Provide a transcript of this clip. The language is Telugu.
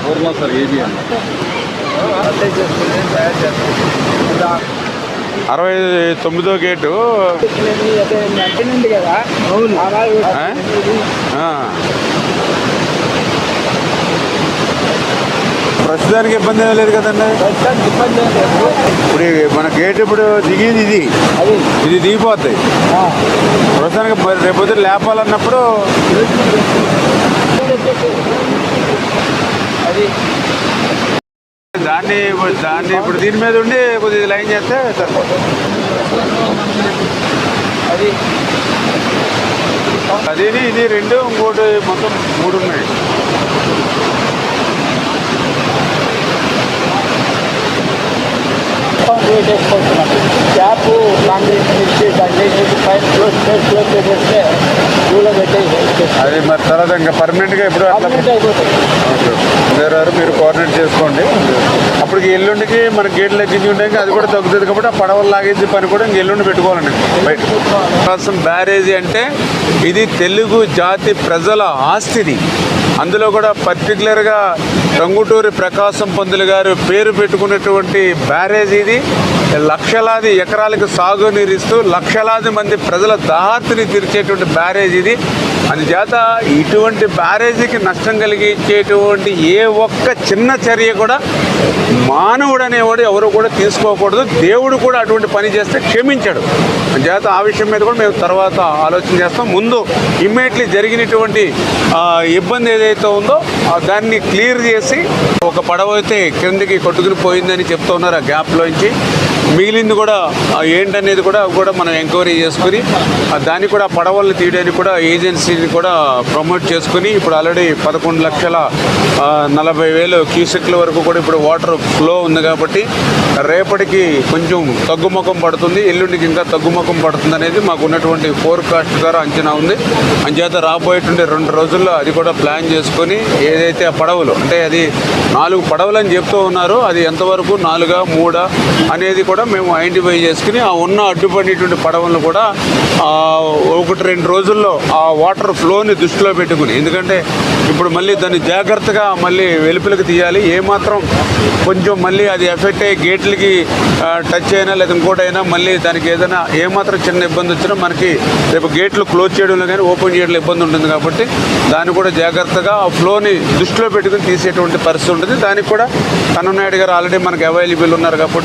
ఊర్లో సార్ ఏబీ అని 69వ గేటు. ప్రస్తుతానికి ఇబ్బంది ఏం లేదు కదండి. ఇప్పుడు మన గేట్ ఇప్పుడు దిగేది ఇది దిగిపోతాయి. ప్రస్తుతానికి రేపొద్దు లేపాలన్నప్పుడు దాన్ని ఇప్పుడు దీని మీద ఉండి కొద్దిగా లైన్ చేస్తే సరిపోతుంది. అది ఇది రెండు ఇంకోటి మొత్తం 3 ఉన్నాయి. క్యాప్ కాంక్రీట్ అది మరి తర్వాత ఇంకా పర్మనెంట్గా ఎప్పుడు మీరు కోఆర్డినేట్ చేసుకోండి. అప్పటికి ఎల్లుండికి మన గేట్లు ఎక్కించి ఉంటాయి, అది కూడా తగ్గుతుంది కాబట్టి ఆ పడవలు లాగేది పని కూడా ఇంక ఎల్లుండి పెట్టుకోవాలండి బయట. ప్రకాశం బ్యారేజీ అంటే ఇది తెలుగు జాతి ప్రజల ఆస్తిది. అందులో కూడా పర్టికులర్గా టంగుటూరి ప్రకాశం పంతులు గారు పేరు పెట్టుకున్నటువంటి బ్యారేజ్ ఇది. లక్షలాది ఎకరాలకు సాగునీరిస్తూ లక్షలాది మంది ప్రజల దాహార్తిని తీర్చేటువంటి బ్యారేజ్ ఇది. అందుచేత ఇటువంటి బ్యారేజీకి నష్టం కలిగించేటువంటి ఏ ఒక్క చిన్న చర్య కూడా మానవుడు అనేవాడు ఎవరు కూడా తీసుకోకూడదు. దేవుడు కూడా అటువంటి పని చేస్తే క్షమించాడు. అందుచేత ఆ విషయం మీద కూడా మేము తర్వాత ఆలోచన చేస్తాం. ముందు ఇమ్మీడియట్లీ జరిగినటువంటి ఇబ్బంది ఏదైతే ఉందో దాన్ని క్లియర్ చేసి, ఒక పడవ అయితే క్రిందికి కొట్టుకుని పోయిందని చెప్తూ ఉన్నారు ఆ గ్యాప్లోంచి. మిగిలింది కూడా ఏంటనేది కూడా మనం ఎంక్వైరీ చేసుకుని దాన్ని కూడా పడవలను తీయడానికి కూడా ఏజెన్సీని కూడా ప్రమోట్ చేసుకుని ఇప్పుడు ఆల్రెడీ 11,40,000 క్యూసెక్ల వరకు కూడా ఇప్పుడు వాటర్ ఫ్లో ఉంది. కాబట్టి రేపటికి కొంచెం తగ్గుముఖం పడుతుంది, ఎల్లుండికి ఇంకా తగ్గుముఖం పడుతుంది అనేది మాకు ఉన్నటువంటి ఫోర్కాస్ట్ ద్వారా అంచనా ఉంది. అంచేత రాబోయేటువంటి 2 రోజుల్లో అది కూడా ప్లాన్ చేసుకొని ఏదైతే ఆ పడవలు అంటే అది 4 పడవలు అని చెప్తూ ఉన్నారు, అది ఎంతవరకు 4 3 అనేది కూడా మేము ఐడెంటిఫై చేసుకుని ఆ ఉన్న అడ్డుపడినటువంటి పడవలను కూడా 1-2 రోజుల్లో ఆ వాటర్ ఫ్లోని దృష్టిలో పెట్టుకుని, ఎందుకంటే ఇప్పుడు మళ్ళీ దాన్ని జాగ్రత్తగా మళ్ళీ వెలుపలికి తీయాలి. ఏమాత్రం కొంచెం మళ్ళీ అది ఎఫెక్ట్ అయ్యి గేట్లకి టచ్ అయినా లేదా ఇంకోటైనా మళ్ళీ దానికి ఏదైనా ఏమాత్రం చిన్న ఇబ్బంది వచ్చినా మనకి రేపు గేట్లు క్లోజ్ చేయడంలో కానీ ఓపెన్ చేయడంలో ఇబ్బంది ఉంటుంది. కాబట్టి దాన్ని కూడా జాగ్రత్తగా ఆ ఫ్లోని దృష్టిలో పెట్టుకుని తీసేటువంటి పరిస్థితి ఉంటుంది. దానికి కూడా కన్ననాయుడు గారు ఆల్రెడీ మనకు అవైలబుల్ ఉన్నారు కాబట్టి